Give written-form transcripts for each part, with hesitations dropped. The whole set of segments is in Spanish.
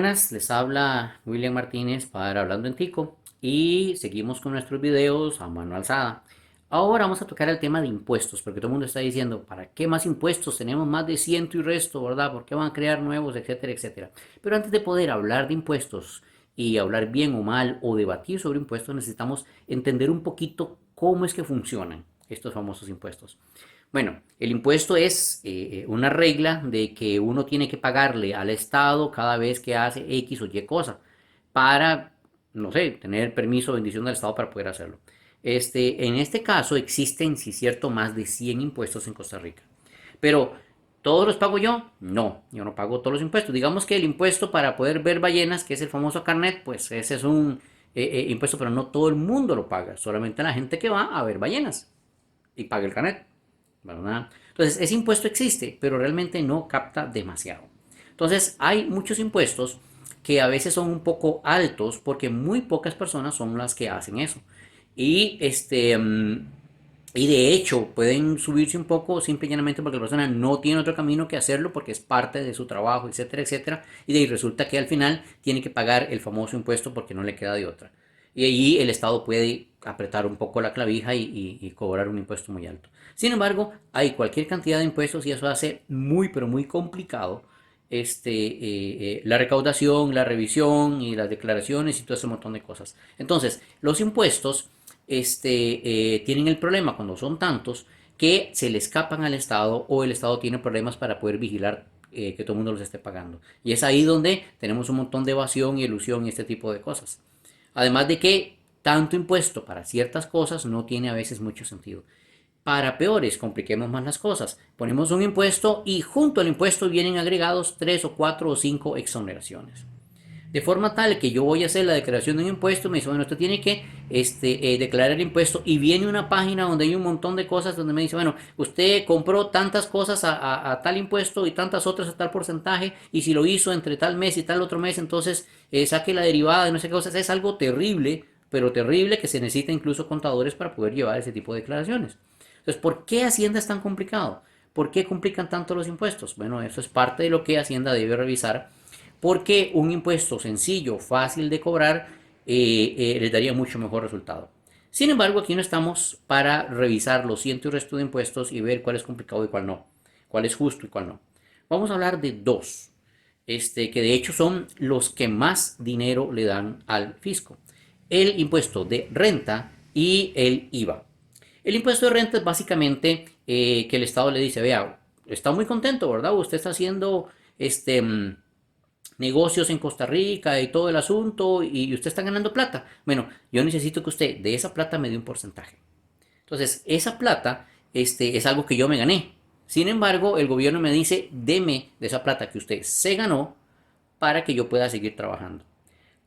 Buenas, les habla William Martínez para Hablando en Tico y seguimos con nuestros videos a mano alzada. Ahora vamos a tocar el tema de impuestos, porque todo el mundo está diciendo, ¿para qué más impuestos? Tenemos más de ciento y resto, ¿verdad? ¿Por qué van a crear nuevos, etcétera, etcétera? Pero antes de poder hablar de impuestos y hablar bien o mal o debatir sobre impuestos, necesitamos entender un poquito cómo es que funcionan estos famosos impuestos. Bueno, el impuesto es una regla de que uno tiene que pagarle al Estado cada vez que hace X o Y cosa para, no sé, tener permiso o bendición del Estado para poder hacerlo. En este caso existen, si es cierto, más de 100 impuestos en Costa Rica. Pero, ¿todos los pago yo? No, yo no pago todos los impuestos. Digamos que el impuesto para poder ver ballenas, que es el famoso carnet, pues ese es un impuesto, pero no todo el mundo lo paga, solamente la gente que va a ver ballenas y paga el carnet, ¿verdad? Entonces, ese impuesto existe, pero realmente no capta demasiado. Entonces, hay muchos impuestos que a veces son un poco altos porque muy pocas personas son las que hacen eso. Y y de hecho pueden subirse un poco simple y llanamente porque la persona no tiene otro camino que hacerlo porque es parte de su trabajo, etcétera, etcétera. Y de ahí resulta que al final tiene que pagar el famoso impuesto porque no le queda de otra. Y ahí el Estado puede apretar un poco la clavija y cobrar un impuesto muy alto. Sin embargo, hay cualquier cantidad de impuestos y eso hace muy, pero muy complicado la recaudación, la revisión y las declaraciones y todo ese montón de cosas. Entonces, los impuestos tienen el problema cuando son tantos que se le escapan al Estado o el Estado tiene problemas para poder vigilar que todo el mundo los esté pagando. Y es ahí donde tenemos un montón de evasión y elusión y este tipo de cosas. Además de que tanto impuesto para ciertas cosas no tiene a veces mucho sentido. Para peores, compliquemos más las cosas. Ponemos un impuesto y junto al impuesto vienen agregados 3 o 4 o 5 exoneraciones. De forma tal que yo voy a hacer la declaración de un impuesto, me dice, bueno, usted tiene que declarar el impuesto y viene una página donde hay un montón de cosas donde me dice, bueno, usted compró tantas cosas a tal impuesto y tantas otras a tal porcentaje y si lo hizo entre tal mes y tal otro mes, entonces saque la derivada de no sé qué cosas. Es algo terrible, pero terrible que se necesita incluso contadores para poder llevar ese tipo de declaraciones. Entonces, ¿por qué Hacienda es tan complicado? ¿Por qué complican tanto los impuestos? Bueno, eso es parte de lo que Hacienda debe revisar porque un impuesto sencillo, fácil de cobrar, les daría mucho mejor resultado. Sin embargo, aquí no estamos para revisar los cientos y resto de impuestos y ver cuál es complicado y cuál no, cuál es justo y cuál no. Vamos a hablar de dos, que de hecho son los que más dinero le dan al fisco. El impuesto de renta y el IVA. El impuesto de renta es básicamente que el Estado le dice, vea, está muy contento, ¿verdad? Usted está haciendo negocios en Costa Rica y todo el asunto y usted está ganando plata. Bueno, yo necesito que usted de esa plata me dé un porcentaje. Entonces, esa plata es algo que yo me gané. Sin embargo, el gobierno me dice, deme de esa plata que usted se ganó para que yo pueda seguir trabajando.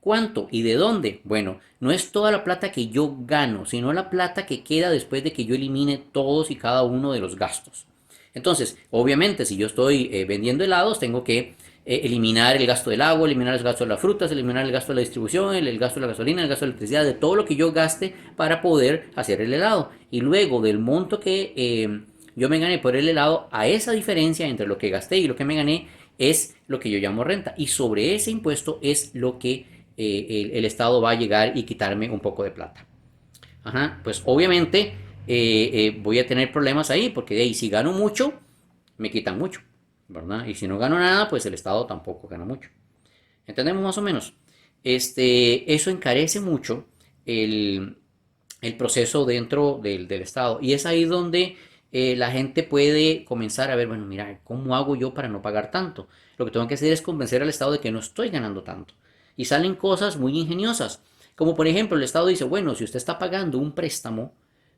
¿Cuánto y de dónde? Bueno, no es toda la plata que yo gano, sino la plata que queda después de que yo elimine todos y cada uno de los gastos. Entonces, obviamente, si yo estoy vendiendo helados, tengo que eliminar el gasto del agua, eliminar el gasto de las frutas, eliminar el gasto de la distribución, el gasto de la gasolina, el gasto de la electricidad, de todo lo que yo gaste para poder hacer el helado. Y luego del monto que yo me gané por el helado, a esa diferencia entre lo que gasté y lo que me gané es lo que yo llamo renta. Y sobre ese impuesto es lo que el Estado va a llegar y quitarme un poco de plata. Ajá, pues obviamente voy a tener problemas ahí, porque de ahí si gano mucho, me quitan mucho, ¿verdad? Y si no gano nada, pues el Estado tampoco gana mucho. ¿Entendemos más o menos? Eso encarece mucho el, el proceso dentro del Estado. Y es ahí donde la gente puede comenzar a ver, bueno, mira, ¿cómo hago yo para no pagar tanto? Lo que tengo que hacer es convencer al Estado de que no estoy ganando tanto. Y salen cosas muy ingeniosas. Como por ejemplo, el Estado dice, bueno, si usted está pagando un préstamo,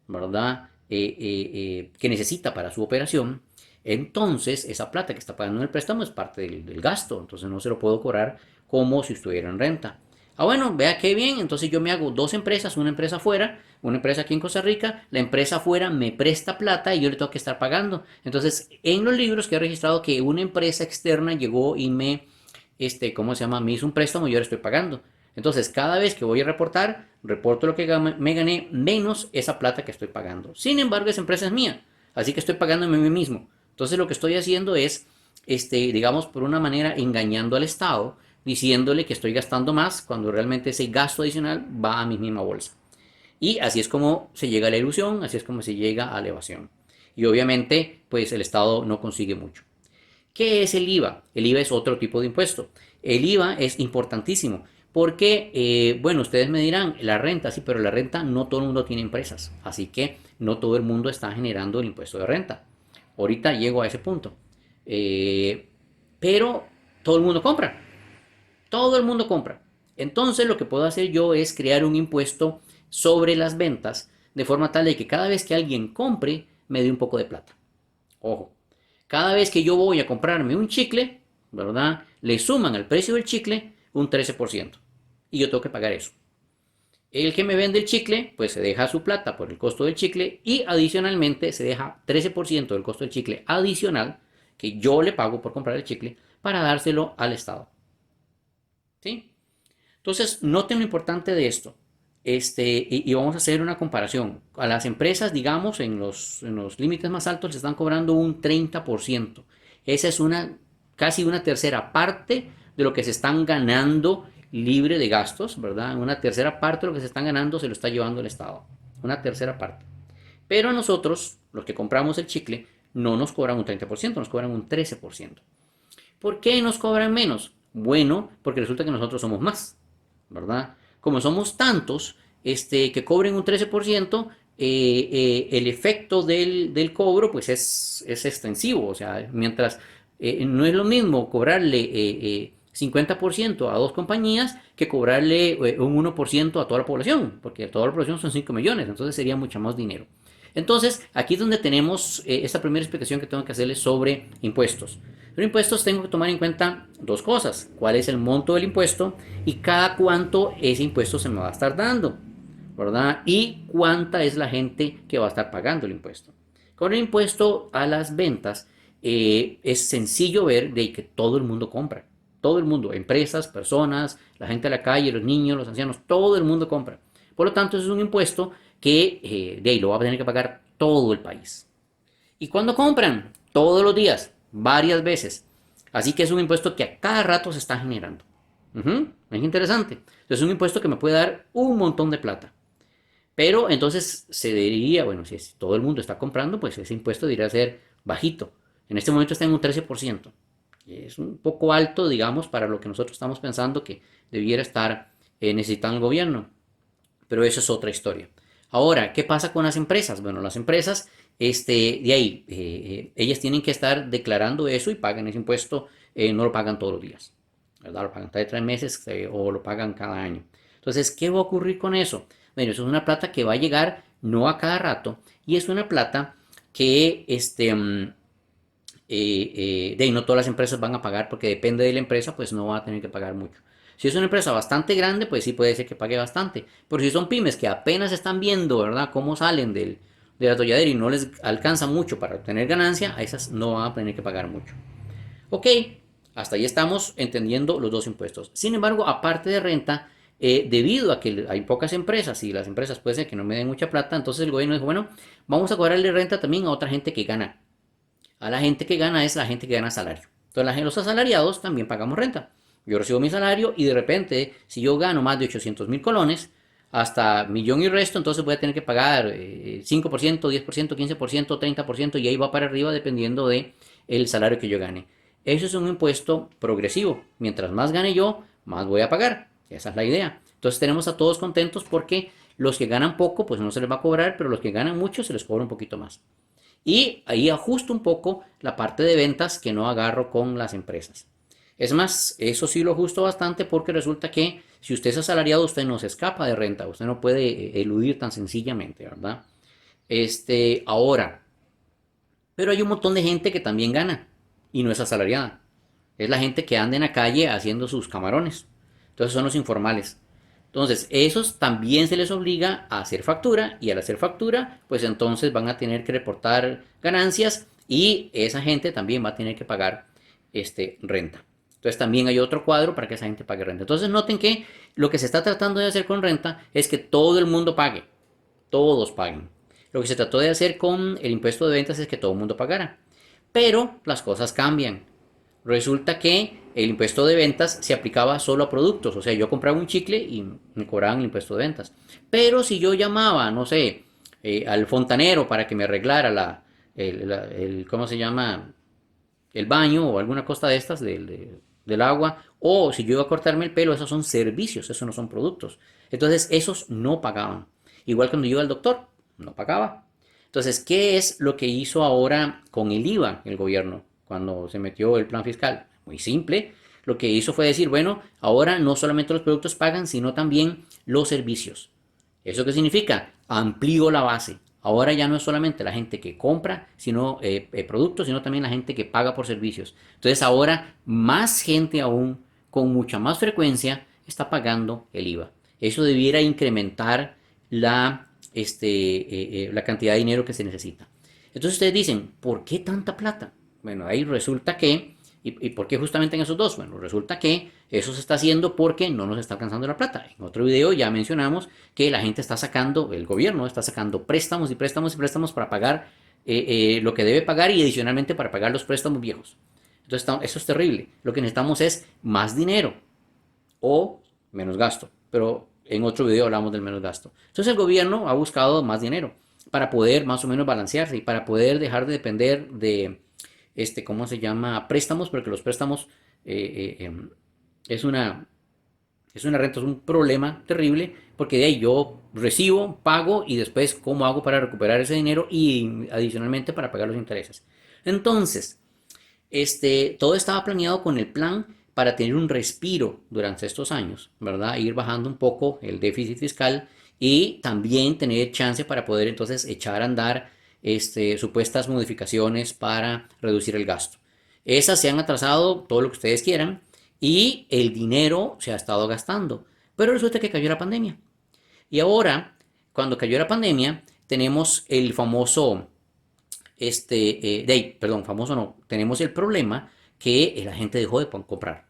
¿verdad? Que necesita para su operación, entonces esa plata que está pagando en el préstamo es parte del gasto. Entonces no se lo puedo cobrar como si estuviera en renta. Ah, bueno, vea qué bien. Entonces yo me hago dos empresas, una empresa afuera, una empresa aquí en Costa Rica. La empresa afuera me presta plata y yo le tengo que estar pagando. Entonces, en los libros que he registrado que una empresa externa llegó y me, ¿cómo se llama? Me hizo un préstamo y yo le estoy pagando. Entonces, cada vez que voy a reportar, reporto lo que me gané menos esa plata que estoy pagando. Sin embargo, esa empresa es mía. Así que estoy pagándome a mí mismo. Entonces, lo que estoy haciendo es, digamos, por una manera, engañando al Estado diciéndole que estoy gastando más cuando realmente ese gasto adicional va a mi misma bolsa. Y así es como se llega a la ilusión, así es como se llega a la evasión. Y obviamente, pues el Estado no consigue mucho. ¿Qué es el IVA? El IVA es otro tipo de impuesto. El IVA es importantísimo porque, bueno, ustedes me dirán, la renta, sí, pero la renta no todo el mundo tiene empresas, así que no todo el mundo está generando el impuesto de renta. Ahorita llego a ese punto. Eh, pero todo el mundo compra, todo el mundo compra. Entonces lo que puedo hacer yo es crear un impuesto sobre las ventas de forma tal de que cada vez que alguien compre me dé un poco de plata. Ojo, cada vez que yo voy a comprarme un chicle, ¿verdad? Le suman al precio del chicle un 13%. Y yo tengo que pagar eso. El que me vende el chicle, pues se deja su plata por el costo del chicle y adicionalmente se deja 13% del costo del chicle adicional que yo le pago por comprar el chicle para dárselo al Estado. ¿Sí? Entonces, noten lo importante de esto. Y vamos a hacer una comparación. A las empresas, digamos, en los límites más altos, se están cobrando un 30%. Esa es casi una tercera parte de lo que se están ganando libre de gastos, ¿verdad? Una tercera parte de lo que se están ganando se lo está llevando el Estado. Una tercera parte. Pero a nosotros, los que compramos el chicle, no nos cobran un 30%, nos cobran un 13%. ¿Por qué nos cobran menos? Bueno, porque resulta que nosotros somos más, ¿verdad? Como somos tantos, que cobren un 13%, el efecto del cobro pues es extensivo. O sea, mientras no es lo mismo cobrarle 50% a dos compañías que cobrarle un 1% a toda la población, porque toda la población son 5 millones, entonces sería mucho más dinero. Entonces, aquí es donde tenemos esta primera explicación que tengo que hacerles sobre impuestos. Los impuestos tengo que tomar en cuenta dos cosas: cuál es el monto del impuesto y cada cuánto ese impuesto se me va a estar dando, ¿verdad? Y cuánta es la gente que va a estar pagando el impuesto. Con el impuesto a las ventas es sencillo ver de que todo el mundo compra. Todo el mundo, empresas, personas, la gente de la calle, los niños, los ancianos, todo el mundo compra. Por lo tanto, es un impuesto que de ahí lo va a tener que pagar todo el país. ¿Y cuándo compran? Todos los días, varias veces. Así que es un impuesto que a cada rato se está generando. Es interesante. Entonces es un impuesto que me puede dar un montón de plata. Pero entonces se diría, bueno, si todo el mundo está comprando, pues ese impuesto debería ser bajito. En este momento está en un 13%. Es un poco alto, digamos, para lo que nosotros estamos pensando que debiera estar necesitando el gobierno. Pero eso es otra historia. Ahora, ¿qué pasa con las empresas? Bueno, las empresas, de ahí, ellas tienen que estar declarando eso y pagan ese impuesto, no lo pagan todos los días, ¿verdad? Lo pagan cada 3 meses o lo pagan cada año. Entonces, ¿qué va a ocurrir con eso? Bueno, eso es una plata que va a llegar no a cada rato y es una plata que, de ahí no todas las empresas van a pagar porque depende de la empresa, pues no va a tener que pagar mucho. Si es una empresa bastante grande, pues sí puede ser que pague bastante. Pero si son pymes que apenas están viendo, ¿verdad?, cómo salen del atolladero y no les alcanza mucho para obtener ganancia, a esas no van a tener que pagar mucho. Ok, hasta ahí estamos entendiendo los dos impuestos. Sin embargo, aparte de renta, debido a que hay pocas empresas y las empresas puede ser que no me den mucha plata, entonces el gobierno dijo, bueno, vamos a cobrarle renta también a otra gente que gana. A la gente que gana es la gente que gana salario. Entonces los asalariados también pagamos renta. Yo recibo mi salario y de repente, si yo gano más de 800.000 colones, hasta millón y resto, entonces voy a tener que pagar 5%, 10%, 15%, 30% y ahí va para arriba dependiendo de el salario que yo gane. Eso es un impuesto progresivo. Mientras más gane yo, más voy a pagar. Esa es la idea. Entonces tenemos a todos contentos porque los que ganan poco, pues no se les va a cobrar, pero los que ganan mucho se les cobra un poquito más. Y ahí ajusto un poco la parte de ventas que no agarro con las empresas. Es más, eso sí lo ajusto bastante porque resulta que si usted es asalariado, usted no se escapa de renta, usted no puede eludir tan sencillamente, ¿verdad? Ahora, pero hay un montón de gente que también gana y no es asalariada. Es la gente que anda en la calle haciendo sus camarones. Entonces son los informales. Entonces, esos también se les obliga a hacer factura y al hacer factura, pues entonces van a tener que reportar ganancias y esa gente también va a tener que pagar renta. Entonces también hay otro cuadro para que esa gente pague renta. Entonces noten que lo que se está tratando de hacer con renta es que todo el mundo pague, todos paguen. Lo que se trató de hacer con el impuesto de ventas es que todo el mundo pagara. Pero las cosas cambian. Resulta que el impuesto de ventas se aplicaba solo a productos, o sea, yo compraba un chicle y me cobraban el impuesto de ventas. Pero si yo llamaba, no sé, al fontanero para que me arreglara ¿cómo se llama? El baño o alguna cosa de estas del agua, o si yo iba a cortarme el pelo, esos son servicios, esos no son productos. Entonces, esos no pagaban. Igual cuando yo iba al doctor, no pagaba. Entonces, ¿qué es lo que hizo ahora con el IVA el gobierno cuando se metió el plan fiscal? Muy simple. Lo que hizo fue decir, bueno, ahora no solamente los productos pagan, sino también los servicios. ¿Eso qué significa? Amplío la base. Ahora ya no es solamente la gente que compra productos, sino también la gente que paga por servicios. Entonces ahora más gente aún, con mucha más frecuencia, está pagando el IVA. Eso debiera incrementar la cantidad de dinero que se necesita. Entonces ustedes dicen, ¿por qué tanta plata? Bueno, ahí resulta que, ¿y por qué justamente en esos dos? Bueno, resulta que eso se está haciendo porque no nos está alcanzando la plata. En otro video ya mencionamos que la gente está sacando, el gobierno está sacando préstamos y préstamos y préstamos para pagar lo que debe pagar y adicionalmente para pagar los préstamos viejos. Entonces eso es terrible. Lo que necesitamos es más dinero o menos gasto. Pero en otro video hablamos del menos gasto. Entonces el gobierno ha buscado más dinero para poder más o menos balancearse y para poder dejar de depender de, ¿cómo se llama? Préstamos, porque los préstamos es una, es una renta, es un problema terrible, porque de ahí yo recibo, pago y después cómo hago para recuperar ese dinero y adicionalmente para pagar los intereses. Entonces, todo estaba planeado con el plan para tener un respiro durante estos años, ¿verdad? Ir bajando un poco el déficit fiscal y también tener chance para poder entonces echar a andar supuestas modificaciones para reducir el gasto. Esas se han atrasado todo lo que ustedes quieran y el dinero se ha estado gastando. Pero resulta que cayó la pandemia. Y ahora, cuando cayó la pandemia, tenemos el famoso perdón, famoso no, tenemos el problema que la gente dejó de comprar.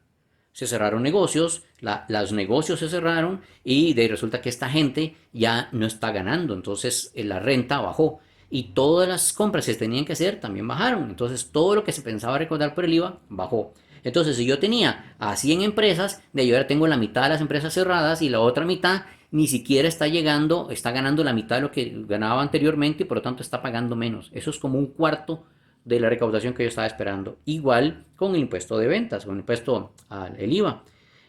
Se cerraron negocios, los negocios se cerraron y de ahí resulta que esta gente ya no está ganando, entonces la renta bajó y todas las compras que se tenían que hacer también bajaron, entonces todo lo que se pensaba recaudar por el IVA bajó. Entonces, si yo tenía a 100 empresas, de ahí ahora tengo la mitad de las empresas cerradas y la otra mitad ni siquiera está llegando, está ganando la mitad de lo que ganaba anteriormente y por lo tanto está pagando menos. Eso es como un cuarto de la recaudación que yo estaba esperando. Igual con el impuesto de ventas, con el impuesto al IVA.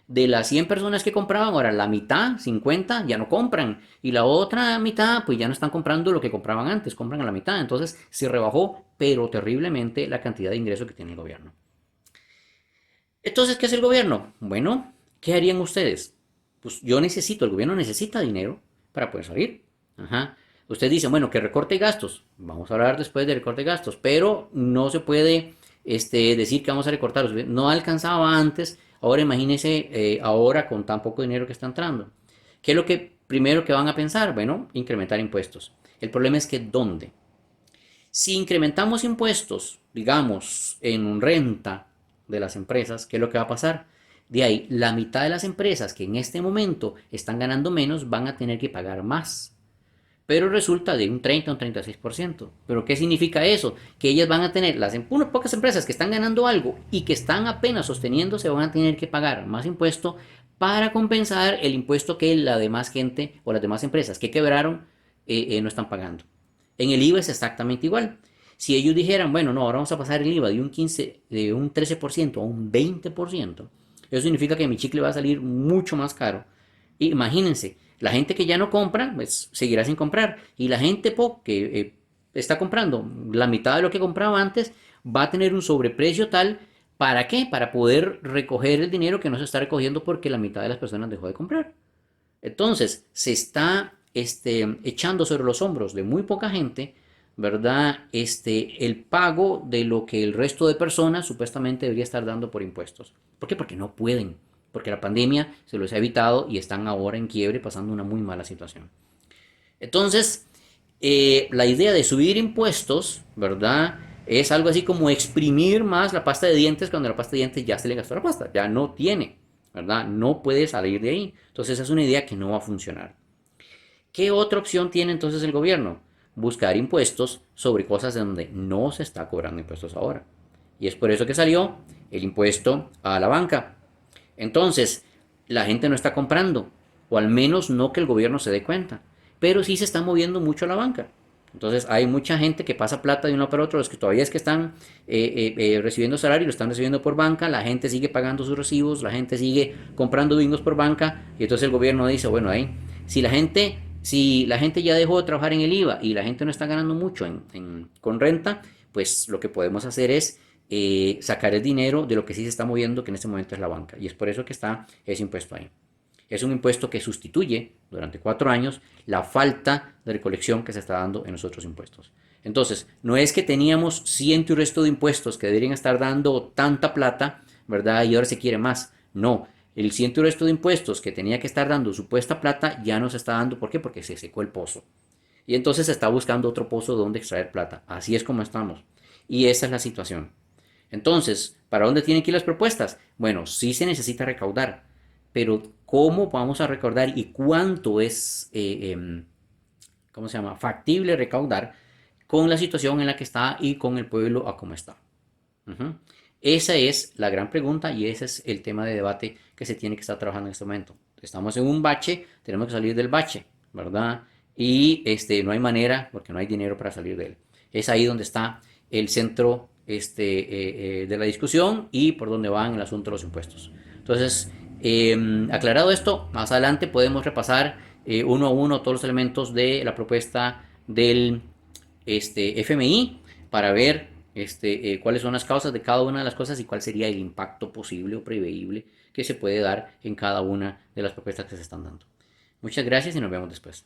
De las 100 personas que compraban, ahora la mitad, 50, ya no compran. Y la otra mitad, pues ya no están comprando lo que compraban antes, compran a la mitad. Entonces se rebajó, pero terriblemente, la cantidad de ingresos que tiene el gobierno. Entonces, ¿qué hace el gobierno? Bueno, ¿qué harían ustedes? Pues yo necesito, el gobierno necesita dinero para poder salir. Ajá. Ustedes dicen, bueno, que recorte gastos. Vamos a hablar después de recorte gastos, pero no se puede decir que vamos a recortar. No alcanzaba antes, ahora imagínense ahora con tan poco dinero que está entrando. ¿Qué es lo que primero que van a pensar? Bueno, incrementar impuestos. El problema es que ¿dónde? Si incrementamos impuestos, digamos, en renta de las empresas, ¿qué es lo que va a pasar? De ahí, la mitad de las empresas que en este momento están ganando menos van a tener que pagar más. Pero resulta de un 30 a un 36%. ¿Pero qué significa eso? Que ellas van a tener, unas pocas empresas que están ganando algo y que están apenas sosteniéndose, van a tener que pagar más impuesto para compensar el impuesto que la demás gente o las demás empresas que quebraron no están pagando. En el IVA es exactamente igual. Si ellos dijeran, bueno, no, ahora vamos a pasar el IVA de un 15, de un 13% a un 20%, eso significa que mi chicle va a salir mucho más caro. Imagínense, la gente que ya no compra, pues seguirá sin comprar. Y la gente que está comprando la mitad de lo que compraba antes, va a tener un sobreprecio tal. ¿Para qué? Para poder recoger el dinero que no se está recogiendo porque la mitad de las personas dejó de comprar. Entonces, se está echando sobre los hombros de muy poca gente, ¿verdad? El pago de lo que el resto de personas supuestamente debería estar dando por impuestos. ¿Por qué? Porque no pueden. Porque la pandemia se los ha evitado y están ahora en quiebre pasando una muy mala situación. Entonces, la idea de subir impuestos, ¿verdad? Es algo así como exprimir más la pasta de dientes cuando la pasta de dientes ya se le gastó la pasta, ya no tiene, ¿verdad? No puede salir de ahí. Entonces es una idea que no va a funcionar. ¿Qué otra opción tiene entonces el gobierno? Buscar impuestos sobre cosas de donde no se está cobrando impuestos ahora. Y es por eso que salió el impuesto a la banca. Entonces, la gente no está comprando, o al menos no que el gobierno se dé cuenta, pero sí se está moviendo mucho a la banca. Entonces hay mucha gente que pasa plata de uno para otro, los que todavía es que están recibiendo salario, lo están recibiendo por banca, la gente sigue pagando sus recibos, la gente sigue comprando bingos por banca, y entonces el gobierno dice, bueno, ahí, si la gente ya dejó de trabajar en el IVA y la gente no está ganando mucho con renta, pues lo que podemos hacer es sacar el dinero de lo que sí se está moviendo, que en este momento es la banca. Y es por eso que está ese impuesto ahí. Es un impuesto que sustituye durante 4 años la falta de recolección que se está dando en los otros impuestos. Entonces, no es que teníamos ciento y resto de impuestos que deberían estar dando tanta plata, ¿verdad? Y ahora se quiere más. No, el ciento y resto de impuestos que tenía que estar dando supuesta plata ya no se está dando. ¿Por qué? Porque se secó el pozo. Y entonces se está buscando otro pozo donde extraer plata. Así es como estamos. Y esa es la situación. Entonces, ¿para dónde tienen que ir las propuestas? Bueno, sí se necesita recaudar, pero ¿cómo vamos a recaudar y cuánto es, ¿cómo se llama?, factible recaudar con la situación en la que está y con el pueblo a cómo está? Ujú. Esa es la gran pregunta y ese es el tema de debate que se tiene que estar trabajando en este momento. Estamos en un bache, tenemos que salir del bache, ¿verdad? Y no hay manera porque no hay dinero para salir de él. Es ahí donde está el centro de la discusión y por donde van el asunto de los impuestos. Entonces, aclarado esto, más adelante podemos repasar uno a uno todos los elementos de la propuesta del FMI para ver cuáles son las causas de cada una de las cosas y cuál sería el impacto posible o preveible que se puede dar en cada una de las propuestas que se están dando. Muchas gracias y nos vemos después.